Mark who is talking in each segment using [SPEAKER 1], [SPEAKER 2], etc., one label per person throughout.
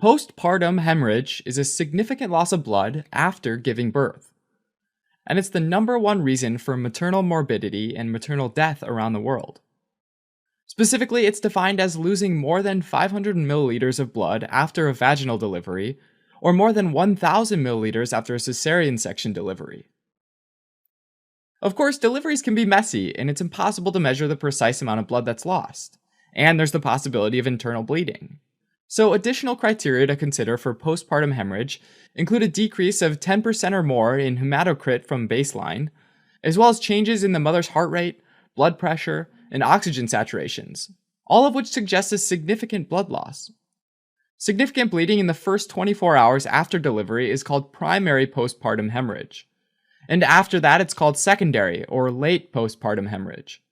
[SPEAKER 1] Postpartum hemorrhage is a significant loss of blood after giving birth, and it's the number one reason for maternal morbidity and maternal death around the world. Specifically, it's defined as losing more than 500 milliliters of blood after a vaginal delivery, or more than 1,000 milliliters after a cesarean section delivery. Of course, deliveries can be messy, and it's impossible to measure the precise amount of blood that's lost, and there's the possibility of internal bleeding. So additional criteria to consider for postpartum hemorrhage include a decrease of 10% or more in hematocrit from baseline, as well as changes in the mother's heart rate, blood pressure, and oxygen saturations, all of which suggest a significant blood loss. Significant bleeding in the first 24 hours after delivery is called primary postpartum hemorrhage, and after that it's called secondary or late postpartum hemorrhage.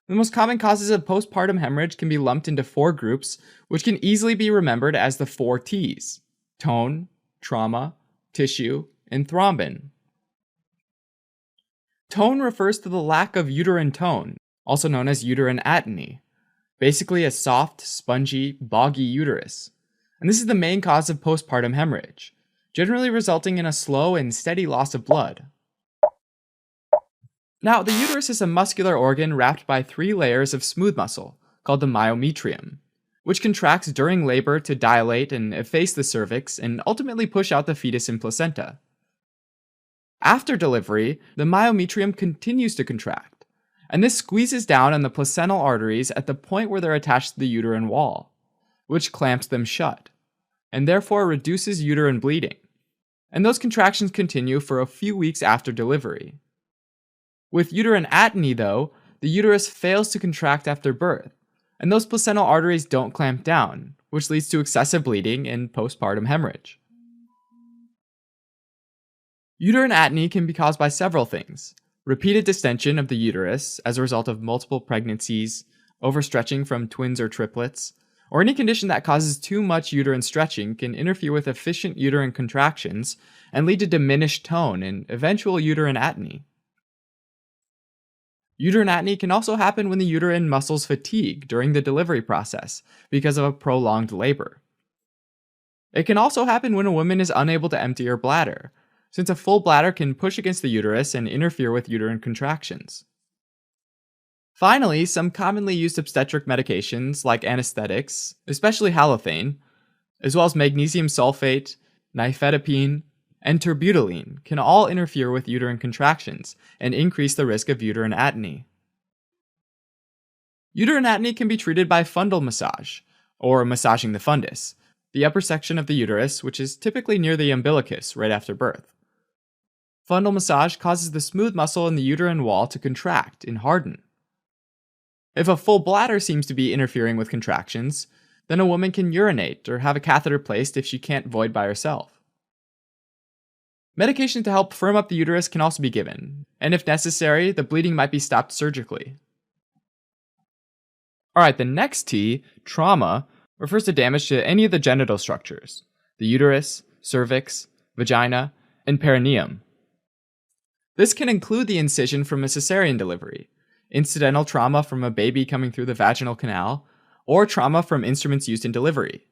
[SPEAKER 1] The most common causes of postpartum hemorrhage can be lumped into four groups, which can easily be remembered as the 4 T's: tone, trauma, tissue, and thrombin. Tone refers to the lack of uterine tone, also known as uterine atony, basically a soft, spongy, boggy uterus. And this is the main cause of postpartum hemorrhage, generally resulting in a slow and steady loss of blood. Now, the uterus is a muscular organ wrapped by 3 layers of smooth muscle, called the myometrium, which contracts during labor to dilate and efface the cervix and ultimately push out the fetus and placenta. After delivery, the myometrium continues to contract, and this squeezes down on the placental arteries at the point where they're attached to the uterine wall, which clamps them shut, and therefore reduces uterine bleeding. And those contractions continue for a few weeks after delivery. With uterine atony, though, the uterus fails to contract after birth, and those placental arteries don't clamp down, which leads to excessive bleeding and postpartum hemorrhage. Uterine atony can be caused by several things: repeated distension of the uterus as a result of multiple pregnancies, overstretching from twins or triplets, or any condition that causes too much uterine stretching can interfere with efficient uterine contractions and lead to diminished tone and eventual uterine atony. Uterine atony can also happen when the uterine muscles fatigue during the delivery process because of a prolonged labor. It can also happen when a woman is unable to empty her bladder, since a full bladder can push against the uterus and interfere with uterine contractions. Finally, some commonly used obstetric medications like anesthetics, especially halothane, as well as magnesium sulfate, nifedipine, and terbutaline can all interfere with uterine contractions and increase the risk of uterine atony. Uterine atony can be treated by fundal massage, or massaging the fundus, the upper section of the uterus, which is typically near the umbilicus right after birth. Fundal massage causes the smooth muscle in the uterine wall to contract and harden. If a full bladder seems to be interfering with contractions, then a woman can urinate or have a catheter placed if she can't void by herself. Medication to help firm up the uterus can also be given, and if necessary, the bleeding might be stopped surgically. Alright, the next T, trauma, refers to damage to any of the genital structures: the uterus, cervix, vagina, and perineum. This can include the incision from a cesarean delivery, incidental trauma from a baby coming through the vaginal canal, or trauma from instruments used in delivery.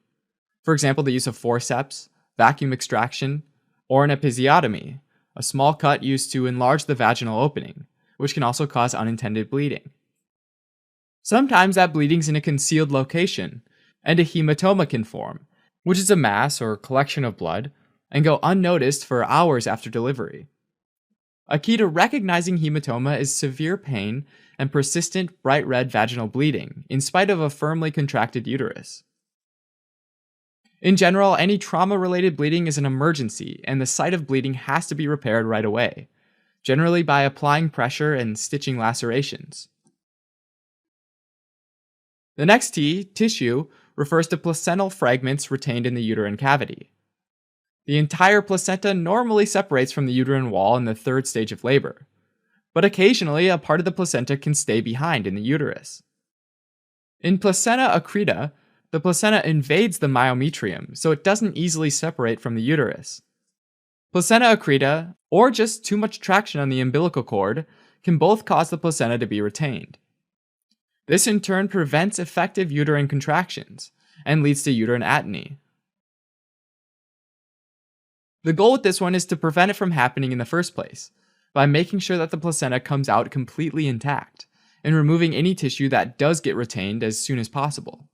[SPEAKER 1] For example, the use of forceps, vacuum extraction, or an episiotomy, a small cut used to enlarge the vaginal opening, which can also cause unintended bleeding. Sometimes that bleeding's in a concealed location, and a hematoma can form, which is a mass or collection of blood, and go unnoticed for hours after delivery. A key to recognizing hematoma is severe pain and persistent bright red vaginal bleeding, in spite of a firmly contracted uterus. In general, any trauma-related bleeding is an emergency, and the site of bleeding has to be repaired right away, generally by applying pressure and stitching lacerations. The next T, tissue, refers to placental fragments retained in the uterine cavity. The entire placenta normally separates from the uterine wall in the 3rd stage of labor, but occasionally a part of the placenta can stay behind in the uterus. In placenta accreta, the placenta invades the myometrium, so it doesn't easily separate from the uterus. Placenta accreta, or just too much traction on the umbilical cord, can both cause the placenta to be retained. This in turn prevents effective uterine contractions, and leads to uterine atony. The goal with this one is to prevent it from happening in the first place, by making sure that the placenta comes out completely intact, and removing any tissue that does get retained as soon as possible.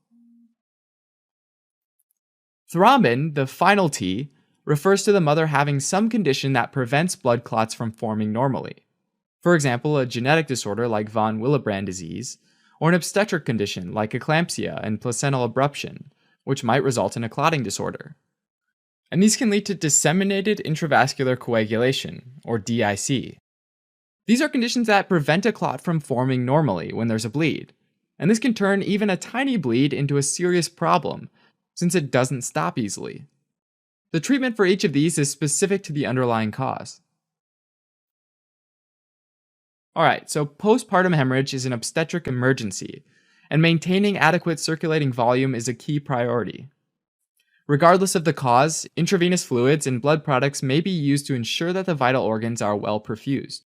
[SPEAKER 1] Thrombin, the final T, refers to the mother having some condition that prevents blood clots from forming normally. For example, a genetic disorder like von Willebrand disease, or an obstetric condition like eclampsia and placental abruption, which might result in a clotting disorder. And these can lead to disseminated intravascular coagulation, or DIC. These are conditions that prevent a clot from forming normally when there's a bleed, and this can turn even a tiny bleed into a serious problem, since it doesn't stop easily. The treatment for each of these is specific to the underlying cause. Alright, so postpartum hemorrhage is an obstetric emergency, and maintaining adequate circulating volume is a key priority. Regardless of the cause, intravenous fluids and blood products may be used to ensure that the vital organs are well perfused.